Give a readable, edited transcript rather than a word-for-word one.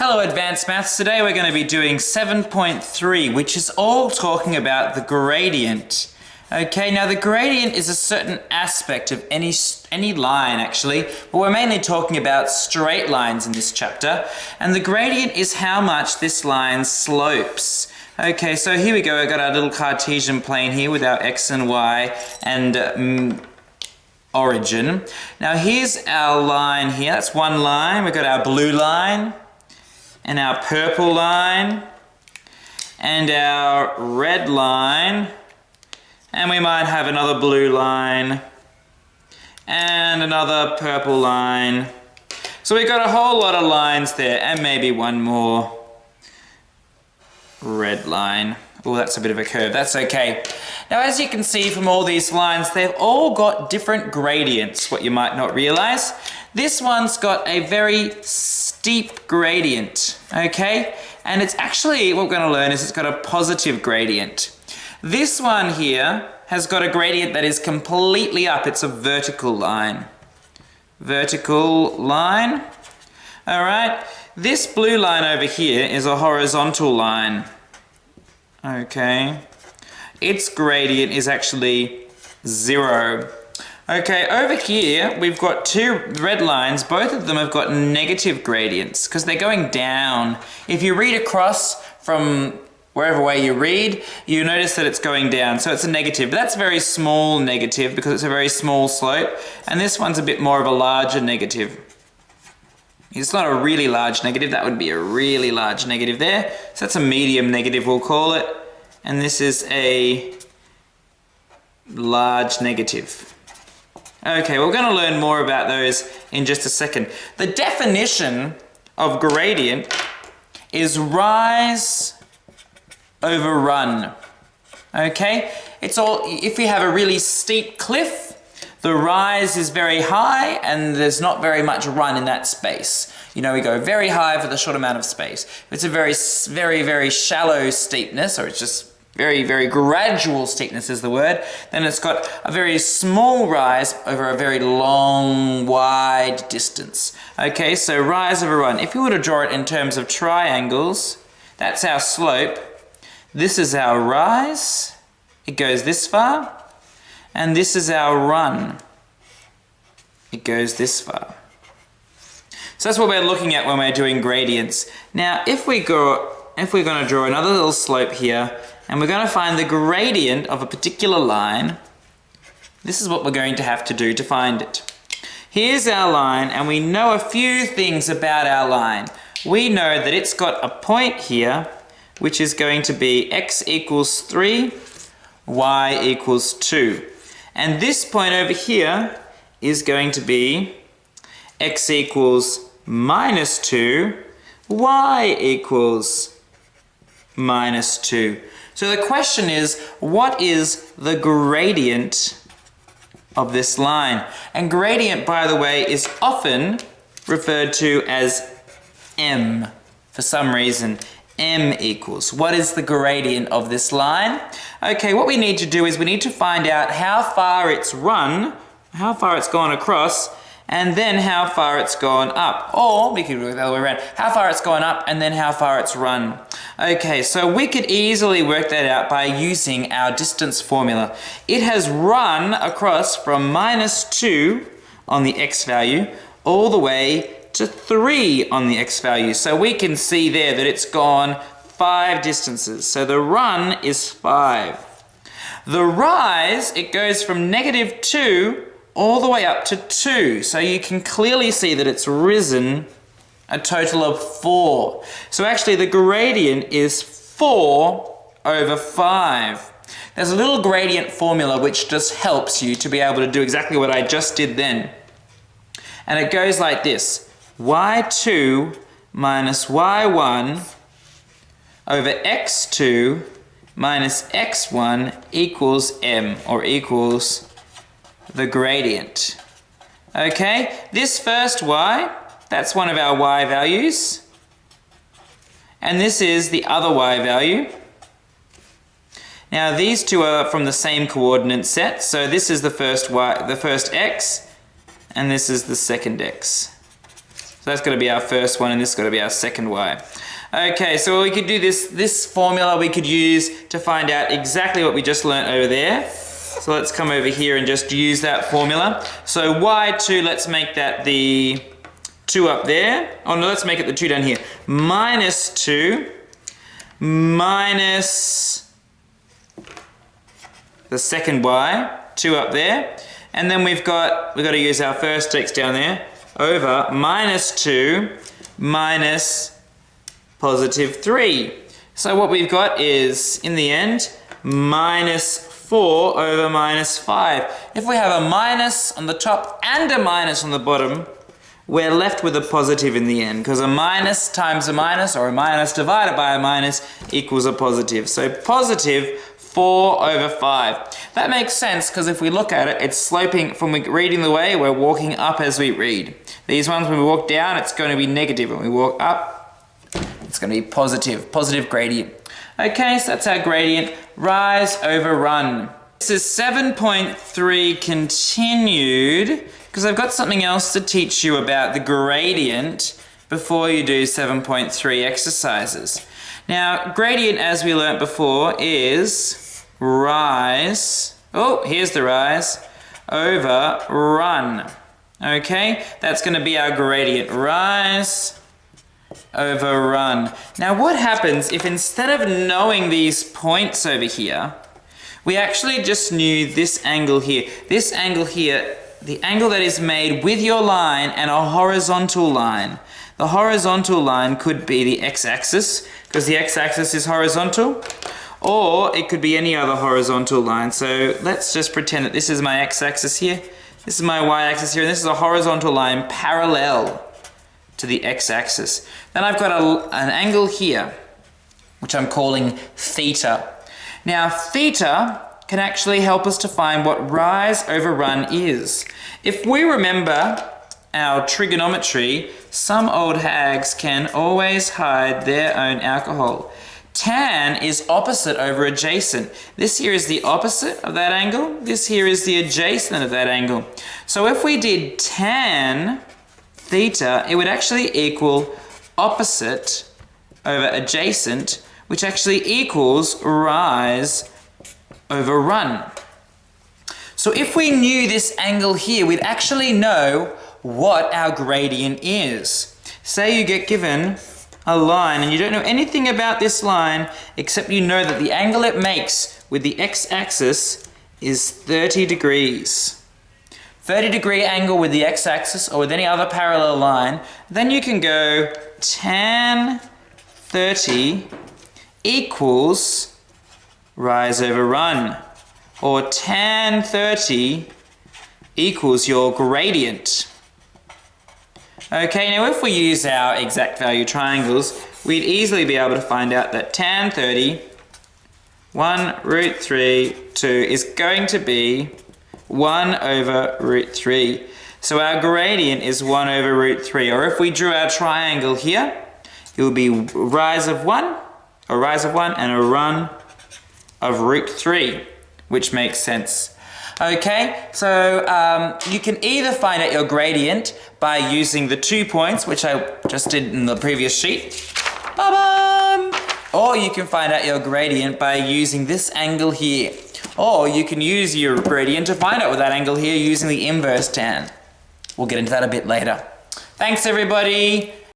Hello Advanced Maths, today we're going to be doing 7.3, which is all talking about the gradient. Okay, now the gradient is a certain aspect of any line actually, but we're mainly talking about straight lines in this chapter, and the gradient is how much this line slopes. Okay, so here we go, we've got our little Cartesian plane here with our x and y and origin. Now here's our line here, that's one line, we've got our blue line, and our purple line, and our red line, and we might have another blue line, and another purple line. So we've got a whole lot of lines there, and maybe one more red line. Oh, that's a bit of a curve, that's okay. Now as you can see from all these lines, they've all got different gradients, what you might not realize. This one's got a very steep gradient, okay? And it's actually, what we're going to learn is it's got a positive gradient. This one here has got a gradient that is completely up. It's a vertical line. Vertical line. All right. This blue line over here is a horizontal line. Okay. Its gradient is actually 0. Okay, over here we've got two red lines. Both of them have got negative gradients because they're going down. If you read across from wherever way you read, you notice that it's going down, so it's a negative. But that's a very small negative because it's a very small slope, and this one's a bit more of a larger negative. It's not a really large negative, that would be a really large negative there. So that's a medium negative, we'll call it. And this is a large negative. Okay, we're going to learn more about those in just a second. The definition of gradient is rise over run. Okay? It's all, if we have a really steep cliff, the rise is very high and there's not very much run in that space. You know, we go very high for the short amount of space. If it's a very shallow steepness, or it's just very gradual steepness is the word, then it's got a very small rise over a very long, wide distance. Okay, so rise over run. If you were to draw it in terms of triangles, that's our slope. This is our rise. It goes this far. And this is our run. It goes this far. So that's what we're looking at when we're doing gradients. Now, if we're going to draw another little slope here, and we're going to find the gradient of a particular line, this is what we're going to have to do to find it. Here's our line, and we know a few things about our line. We know that it's got a point here, which is going to be x equals 3, y equals 2. And this point over here is going to be x equals minus 2, y equals minus 2. So the question is, what is the gradient of this line? And gradient, by the way, is often referred to as m. For some reason, m equals. What is the gradient of this line? Okay, what we need to do is we need to find out how far it's run, how far it's gone across, and then how far it's gone up. Or, we could do it the other way around, how far it's gone up and then how far it's run. Okay, so we could easily work that out by using our distance formula. It has run across from minus 2 on the x value all the way to 3 on the x value. So we can see there that it's gone 5 distances. So the run is 5. The rise, it goes from negative 2 all the way up to 2. So you can clearly see that it's risen a total of 4. So actually the gradient is 4 over 5. There's a little gradient formula which just helps you to be able to do exactly what I just did then. And it goes like this. y2 minus y1 over x2 minus x1 equals m, or equals the gradient. Okay, this first y, that's one of our y values, and this is the other y value. Now these two are from the same coordinate set, so this is the first y, the first x, and this is the second x. So that's going to be our first one, and this is going to be our second y. Okay, so we could do this formula we could use to find out exactly what we just learnt over there. So let's come over here and just use that formula. So y2, let's make that the 2 up there. Oh no, let's make it the 2 down here. Minus 2 minus the second y, 2 up there. And then we've got to use our first x down there, over minus 2 minus positive 3. So what we've got is, in the end, minus 4 over minus 5. If we have a minus on the top and a minus on the bottom, we're left with a positive in the end, because a minus times a minus, or a minus divided by a minus, equals a positive. So positive 4 over 5. That makes sense, because if we look at it, it's sloping from reading the way, we're walking up as we read. These ones, when we walk down, it's going to be negative. When we walk up, it's going to be positive gradient. Okay, so that's our gradient, rise over run. This is 7.3 continued, because I've got something else to teach you about the gradient before you do 7.3 exercises. Now, gradient, as we learnt before, is rise, oh, here's the rise, over run. Okay, that's going to be our gradient, rise over run. Now what happens if instead of knowing these points over here, we actually just knew this angle here. This angle here, the angle that is made with your line and a horizontal line. The horizontal line could be the x-axis, because the x-axis is horizontal, or it could be any other horizontal line. So let's just pretend that this is my x-axis here, this is my y-axis here, and this is a horizontal line parallel to the x-axis. Then I've got an angle here, which I'm calling theta. Now theta can actually help us to find what rise over run is. If we remember our trigonometry, some old hags can always hide their own alcohol. Tan is opposite over adjacent. This here is the opposite of that angle. This here is the adjacent of that angle. So if we did tan theta, it would actually equal opposite over adjacent, which actually equals rise over run. So if we knew this angle here, we'd actually know what our gradient is. Say you get given a line and you don't know anything about this line except you know that the angle it makes with the x-axis is 30 degrees. 30-degree angle with the x-axis or with any other parallel line, then you can go tan 30 equals rise over run, or tan 30 equals your gradient. Okay, now if we use our exact value triangles, we'd easily be able to find out that tan 30, 1 root 3, 2 is going to be 1 over root 3. So our gradient is 1 over root 3. Or if we drew our triangle here, it would be rise of 1 and a run of root 3, which makes sense. Okay, so you can either find out your gradient by using the 2 points, which I just did in the previous sheet, or you can find out your gradient by using this angle here. Or you can use your gradient to find out with that angle here using the inverse tan. We'll get into that a bit later. Thanks everybody.